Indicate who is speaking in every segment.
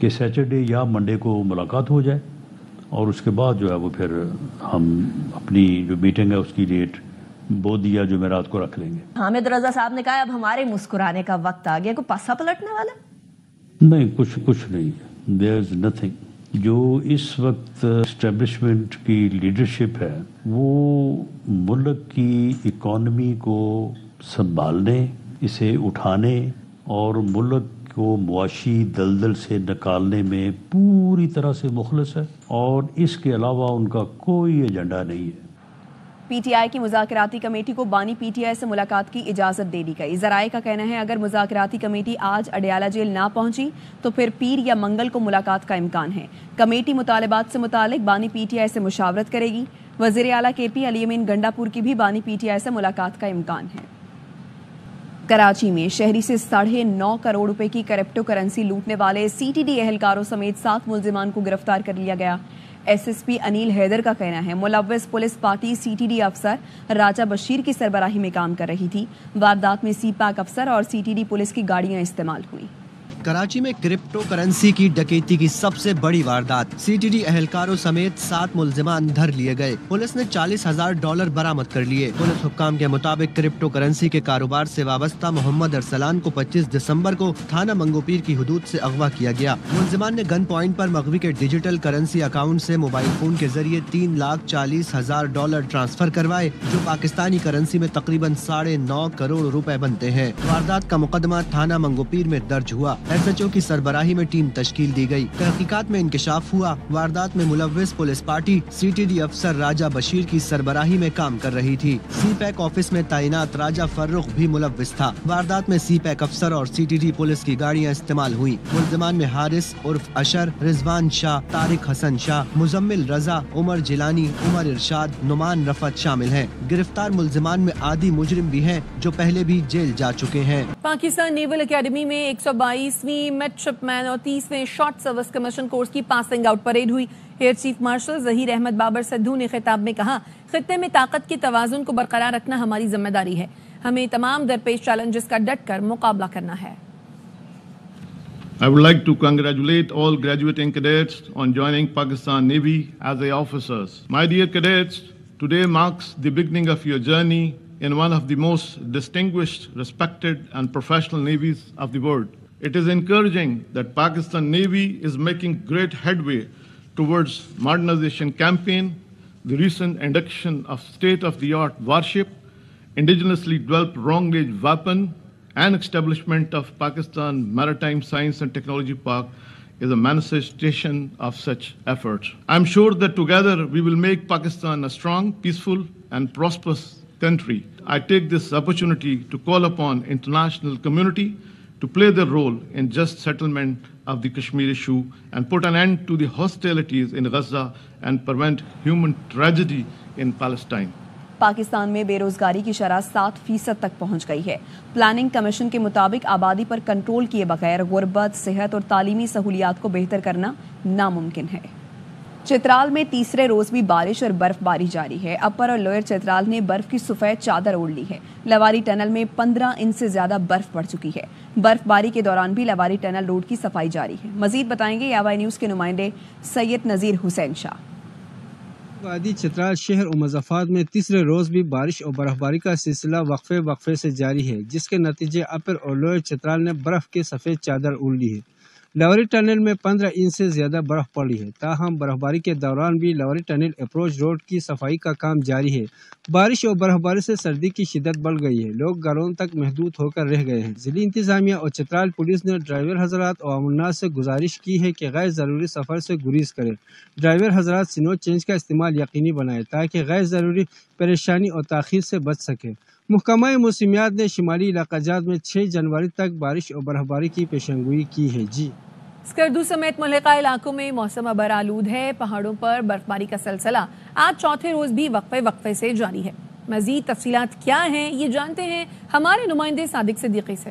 Speaker 1: کہ سیچرڈے یا منڈے کو ملاقات ہو جائے اور اس کے بعد جو ہے وہ پھر ہم اپنی جو میٹنگ ہے اس کی ڈیٹ بدھ یا جمعرات کو رکھ لیں گے۔
Speaker 2: حامد رضا صاحب نے کہا اب ہمارے مسکرانے کا وقت آ گیا، کوئی پاسا پلٹنے والا؟
Speaker 1: نہیں، کچھ نہیں، دیر از نتھنگ۔ جو اس وقت اسٹیبلشمنٹ کی لیڈرشپ ہے وہ ملک کی اکانومی کو سنبھالنے، اسے اٹھانے اور ملک کو معاشی دلدل سے نکالنے میں پوری طرح سے مخلص ہے، اور اس کے علاوہ ان کا کوئی ایجنڈا نہیں ہے۔
Speaker 3: پی ٹی آئی کی مذاکراتی کمیٹی کو بانی پی ٹی آئی سے ملاقات کی اجازت دے دی گئی۔ ذرائع کا کہنا ہے اگر مذاکراتی کمیٹی آج اڈیالہ جیل نہ پہنچی تو پھر پیر یا منگل کو ملاقات کا امکان ہے۔ کمیٹی مطالبات سے متعلق بانی پی ٹی آئی سے مشاورت کرے گی۔ وزیر اعلیٰ کے پی علی امین گنڈا پور کی بھی بانی پی ٹی آئی سے ملاقات کا امکان ہے۔ کراچی میں شہری سے 9.5 کروڑ روپے کی کرپٹو کرنسی لوٹنے والے سی ٹی ڈی اہلکاروں سمیت 7 ملزمان کو گرفتار کر لیا گیا۔ S S P Anil Haider کا کہنا ہے ملوث police party C T D افسر راجہ بشیر کی سربراہی میں کام کر رہی تھی۔ واردات میں سی پیک افسر اور سی ٹی ڈی پولیس کی گاڑیاں استعمال ہوئیں۔
Speaker 4: کراچی میں کرپٹو کرنسی کی ڈکیتی کی سب سے بڑی واردات، سی ٹی ڈی اہلکاروں سمیت 7 ملزمان دھر لیے گئے۔ پولیس نے $40,000 برآمد کر لیے۔ پولیس حکام کے مطابق کرپٹو کرنسی کے کاروبار سے وابستہ محمد ارسلان کو 25 دسمبر کو تھانہ منگو پیر کی حدود سے اغوا کیا گیا۔ ملزمان نے گن پوائنٹ پر مغوی کے ڈیجیٹل کرنسی اکاؤنٹ سے موبائل فون کے ذریعے $3,40,000 ٹرانسفر کروائے، جو پاکستانی کرنسی میں تقریباً 9.5 کروڑ روپے بنتے ہیں۔ واردات کا مقدمہ تھانہ منگو پیر میں درج ہوا۔ ایس ایچ او کی سربراہی میں ٹیم تشکیل دی گئی۔ تحقیقات میں انکشاف ہوا واردات میں ملوث police party C T D افسر راجہ بشیر کی سربراہی میں کام کر رہی تھی۔ سی پیک آفس میں تعینات راجہ فرخ بھی ملوث تھا۔ واردات میں سی پیک افسر اور سی ٹی ڈی پولیس کی گاڑیاں استعمال ہوئی۔ ملزمان میں حارث عرف اشر، رضوان شاہ، طارق حسن شاہ، مزمل رضا، عمر جیلانی، عمر ارشاد، نعمان رفعت شامل ہیں۔ گرفتار ملزمان میں عادی مجرم بھی ہیں جو پہلے بھی جیل جا چکے ہیں۔
Speaker 5: پاکستان نیول اکیڈمی میں 122ویں میڈ شپ مین اور 30ویں شارٹ سروس کمیشن کورس کی پاسنگ آؤٹ پریڈ ہوئی۔ Air chief marshal Zaheer Ahmed Babar Sidhu نے خطاب میں کہا، خطے میں طاقت کے توازن کو برقرار رکھنا ہماری ذمہ داری ہے، ہمیں تمام درپیش چیلنجز کا ڈٹ کر مقابلہ کرنا ہے۔
Speaker 6: I would like to congratulate all graduating cadets on joining Pakistan Navy as their officers. My dear cadets, today marks the beginning of your journey in one of the most distinguished, respected and professional navies of the world. It is encouraging that Pakistan Navy is making great headway towards modernization campaign, the recent induction of state-of-the-art warship, indigenously developed long-range weapon, and establishment of Pakistan Maritime Science and Technology Park is a manifestation of such efforts. I'm sure that together we will make Pakistan a strong, peaceful and prosperous country. I take this opportunity to call upon international community to play their role in just settlement of the Kashmir issue and put an end to the hostilities in Gaza and prevent human tragedy in Palestine.
Speaker 3: Pakistan میں بے روزگاری کی شرح 7% تک پہنچ گئی ہے۔ Planning commission کے مطابق آبادی پر کنٹرول کیے بغیر غربت، صحت اور تعلیمی سہولیات کو بہتر کرنا ناممکن ہے۔ چترال میں تیسرے روز بھی بارش اور برف باری جاری ہے۔ اپر اور لوئر چترال نے برف کی سفید چادر اوڑھ لی ہے۔ لواری ٹنل میں 15 انچ سے زیادہ برف پڑ چکی ہے۔ برف باری کے دوران بھی لواری ٹنل روڈ کی صفائی جاری ہے۔ مزید بتائیں گے یاوئی نیوز کے نمائندے سید نذیر حسین شاہ۔
Speaker 7: وادی چترال شہر و مضافات میں تیسرے روز بھی بارش اور برف باری کا سلسلہ وقفے سے جاری ہے، جس کے نتیجے اپر اور لوئر چترال نے برف کی سفید چادر اوڑھ لی ہے۔ لوری ٹنل میں 15 انچ سے زیادہ برف پڑی ہے۔ تاہم برف باری کے دوران بھی لوری ٹنل اپروچ روڈ کی صفائی کا کام جاری ہے۔ بارش اور برف باری سے سردی کی شدت بڑھ گئی ہے، لوگ گھروں تک محدود ہو کر رہ گئے ہیں۔ ضلعی انتظامیہ اور چترال پولیس نے ڈرائیور حضرات اور عوام الناس سے گزارش کی ہے کہ غیر ضروری سفر سے گریز کریں۔ ڈرائیور حضرات سنو چینج کا استعمال یقینی بنائیں تاکہ غیر ضروری پریشانی اور تاخیر سے بچ سکیں۔ محکمہ موسمیات نے شمالی علاقہ جات میں 6 جنوری تک بارش اور برف باری کی پیشنگوئی کی ہے۔
Speaker 5: اسکردو سمیت ملحقہ علاقوں میں موسم ابر آلود ہے۔ پہاڑوں پر برف باری کا سلسلہ آج چوتھے روز بھی وقفے سے جاری ہے۔ مزید تفصیلات کیا ہیں یہ جانتے ہیں ہمارے نمائندے صادق صدیقی سے۔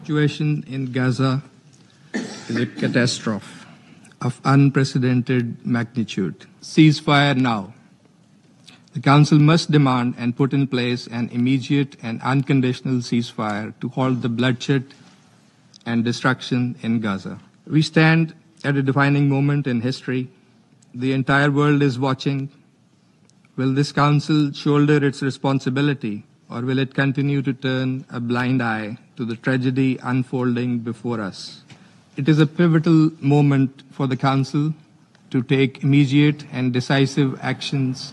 Speaker 8: Situation in Gaza is a catastrophe of unprecedented magnitude. Ceasefire now. The Council must demand and put in place an immediate and unconditional ceasefire to halt the bloodshed and destruction in Gaza. We stand at a defining moment in history. The entire world is watching. Will this Council shoulder its responsibility, or will it continue to turn a blind eye to the tragedy unfolding before us? It is a pivotal moment for the Council to take immediate and decisive actions.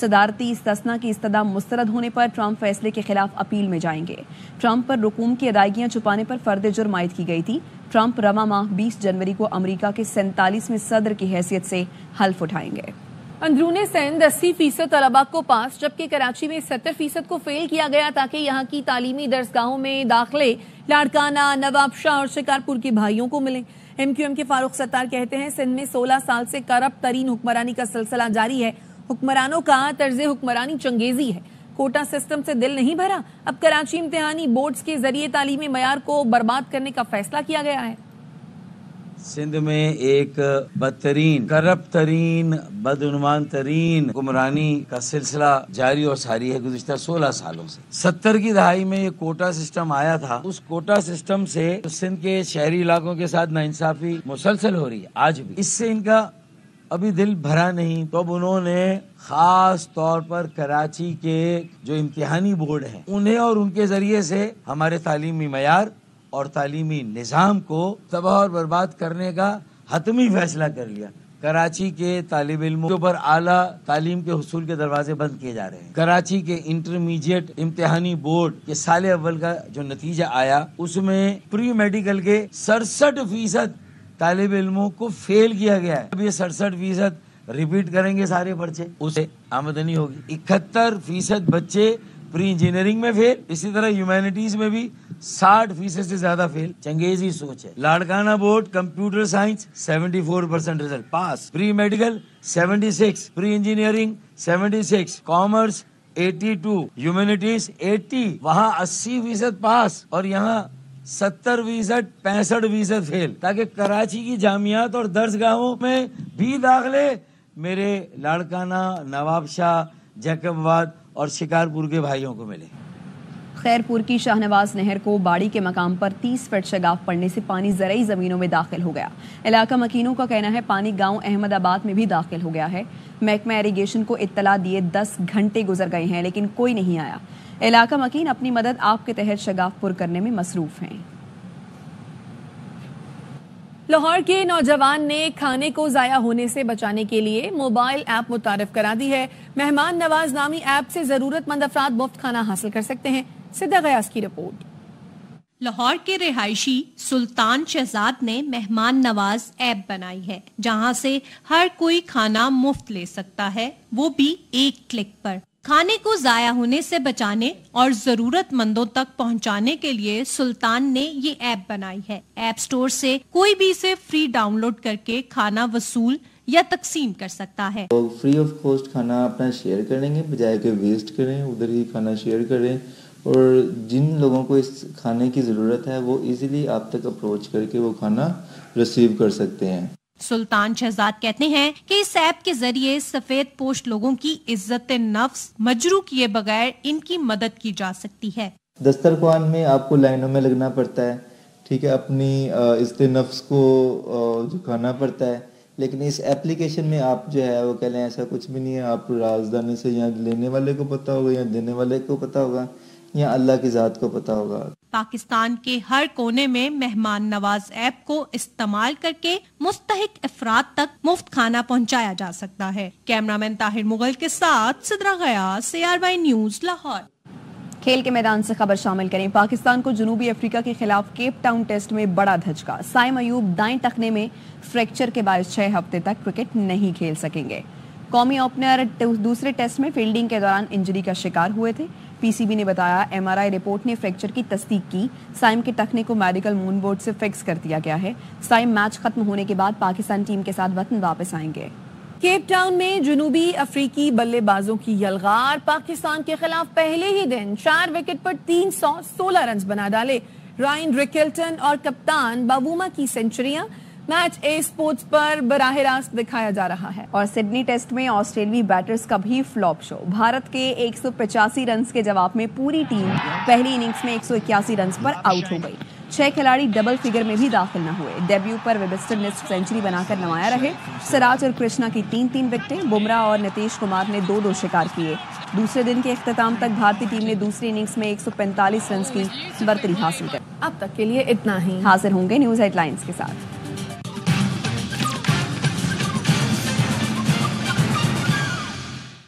Speaker 3: صدارتی استثنا کی استدعا مسترد ہونے پر Trump فیصلے کے خلاف appeal میں جائیں گے. ٹرمپ پر رقوم کی ادائیگیاں چھپانے پر فرد جرم عائد کی گئی تھی. ٹرمپ رواں ماہ 20 جنوری کو امریکہ کے 47ویں صدر کی حیثیت سے حلف اٹھائیں گے.
Speaker 5: اندرون سندھ 80% طلباء کو پاس جبکہ کراچی میں 70% کو فیل کیا گیا تاکہ یہاں کی تعلیمی درسگاہوں میں داخلے لاڑکانہ، نواب شاہ اور شکارپور کے بھائیوں کو ملیں. ایم کیو ایم کے فاروق ستار کہتے ہیں سندھ میں 16 سال سے کرپٹ ترین حکمرانی کا سلسلہ جاری ہے. حکمرانوں کا طرز حکمرانی چنگیزی ہے. کوٹا سسٹم سے دل نہیں بھرا. اب کراچی امتحانی بورڈز کے ذریعے تعلیمی معیار کو برباد کرنے کا فیصلہ کیا گیا ہے.
Speaker 9: سندھ میں ایک بدترین، کرپٹ ترین، بدعنوان ترین حکمرانی کا سلسلہ جاری اور ساری ہے گزشتہ 16 سالوں سے. 70 کی دہائی میں یہ کوٹا سسٹم آیا تھا. اس کوٹا سسٹم سے سندھ کے شہری علاقوں کے ساتھ ناانصافی مسلسل ہو رہی ہے آج بھی. اس سے ان کا ابھی دل بھرا نہیں. تو اب انہوں نے خاص طور پر کراچی کے جو امتحانی بورڈ ہیں انہیں اور ان کے ذریعے سے ہمارے تعلیمی معیار اور تعلیمی نظام کو تباہ اور برباد کرنے کا حتمی فیصلہ کر لیا. کراچی کے طالب علموں کے اوپر اعلیٰ تعلیم کے حصول کے دروازے بند کیے جا رہے ہیں. کراچی کے انٹرمیڈیٹ امتحانی بورڈ کے سال اول کا جو نتیجہ آیا اس میں پری میڈیکل کے 67% طالب علموں کو فیل کیا گیا ہے. اب یہ 67% ریپیٹ کریں گے سارے پرچے، اسے آمدنی ہوگی. 71% بچے پری انجینئرنگ میں فیل. اسی طرح ہیومینٹیز میں بھی 60% سے زیادہ فیل. چنگیزی سوچ ہے. Larkana board computer science 74% result pass. Pre medical 76، pre engineering 76، commerce 82، humanities 80. وہاں 80% پاس اور یہاں 70%، 65% فیل. تاکہ کراچی کی جامعات اور درسگاہوں میں بھی داخلے میرے لاڑکانہ، نواب شاہ، جیکب آباد اور شکارپور کے بھائیوں کو ملے.
Speaker 3: خیرپور کی شاہنواز نہر کو باڑی کے مقام پر 30 فٹ شگاف پڑنے سے پانی زرعی زمینوں میں داخل ہو گیا. علاقہ مکینوں کا کہنا ہے پانی گاؤں احمد آباد میں بھی داخل ہو گیا ہے. محکمہ ایریگیشن کو اطلاع دیے 10 گھنٹے گزر گئے ہیں لیکن کوئی نہیں آیا. علاقہ مکین اپنی مدد آپ کے تحت شگاف پر کرنے میں مصروف ہیں.
Speaker 5: لاہور کے نوجوان نے کھانے کو ضائع ہونے سے بچانے کے لیے موبائل ایپ متعارف کرا دی ہے. مہمان نواز نامی ایپ سے ضرورت مند افراد مفت کھانا حاصل کر سکتے ہیں. صدیقہ غیاث کی رپورٹ.
Speaker 10: لاہور کے رہائشی سلطان شہزاد نے مہمان نواز ایپ بنائی ہے جہاں سے ہر کوئی کھانا مفت لے سکتا ہے، وہ بھی ایک کلک پر. کھانے کو ضائع ہونے سے بچانے اور ضرورت مندوں تک پہنچانے کے لیے سلطان نے یہ ایپ بنائی ہے. ایپ سٹور سے کوئی بھی اسے فری ڈاؤن لوڈ کر کے کھانا وصول یا تقسیم کر سکتا ہے.
Speaker 11: لوگ فری آف کاسٹ کھانا اپنا شیئر کریں گے بجائے کہ ویسٹ کریں، ادھر ہی کھانا شیئر کریں. اور جن لوگوں کو اس کھانے کی ضرورت ہے وہ ایزیلی آپ تک اپروچ کر کے وہ کھانا ریسیو کر سکتے ہیں.
Speaker 10: سلطان شہزاد کہتے ہیں کہ اس ایپ کے ذریعے سفید پوش لوگوں کی عزت نفس مجروح کیے بغیر ان کی مدد کی جا سکتی ہے.
Speaker 11: دسترخوان میں آپ کو لائنوں میں لگنا پڑتا ہے، ٹھیک ہے، اپنی عزت نفس کو جھکانا پڑتا ہے. لیکن اس ایپلیکیشن میں آپ جو ہے وہ کہہ لیں ایسا کچھ بھی نہیں ہے. آپ رازدانی سے یا لینے والے کو پتہ ہوگا یا دینے والے کو پتہ ہوگا یا اللہ کی ذات کو پتہ ہوگا.
Speaker 10: پاکستان کے ہر کونے میں مہمان نواز ایپ کو استعمال کر کے مستحق افراد تک مفت کھانا پہنچایا جا سکتا ہے. کیمرامین طاہر مغل کے ساتھ صدرہ غیاث، CRY نیوز، لاہور.
Speaker 3: کھیل کے میدان سے خبر شامل کریں. پاکستان کو جنوبی افریقہ کے خلاف کیپ ٹاؤن ٹیسٹ میں بڑا دھچکا. سائم ایوب دائیں ٹخنے میں فریکچر کے باعث 6 ہفتے تک کرکٹ نہیں کھیل سکیں گے. قومی اوپنر دوسرے ٹیسٹ میں فیلڈنگ کے دوران انجری کا شکار ہوئے تھے. PCB نے بتایا MRI رپورٹ نے فریکچر کی تصدیق کی. سائم کے ٹخنے کو میڈیکل مون بورڈ سے فکس کر دیا گیا ہے. سائم میچ ختم ہونے کے بعد پاکستان ٹیم کے ساتھ وطن واپس آئیں گے.
Speaker 5: کیپ ٹاؤن میں جنوبی افریقی بلے بازوں کی یلغار. پاکستان کے خلاف پہلے ہی دن 4 وکٹ پر 316 رنز بنا ڈالے. رائن ریکلٹن اور کپتان باووما کی سینچریاں. میچ اے سپورٹس پر براہ راست دکھایا جا رہا ہے.
Speaker 3: اور سڈنی ٹیسٹ میں آسٹریلوی بیٹرز کا بھی فلاپ شو. بھارت کے 185 رنز کے جواب میں پوری ٹیم پہلی اننگز میں 181 رنز پر آؤٹ ہو گئی. 6 کھلاڑی ڈبل فگر میں بھی داخل نہ ہوئے. ڈیبیو پر ویبسٹر نے سینچری بنا کر نمایاں رہے. سراج اور کرشنا کی 3 وکٹیں. بمراہ اور نتیش کمار نے 2 شکار کیے. دوسرے دن کے اختتام تک بھارتی ٹیم نے دوسری اننگز میں 145 رنز کی برتری حاصل کی.
Speaker 5: اب تک کے لیے اتنا ہی.
Speaker 3: حاضر ہوں گے نیوز ہیڈ لائنز کے ساتھ.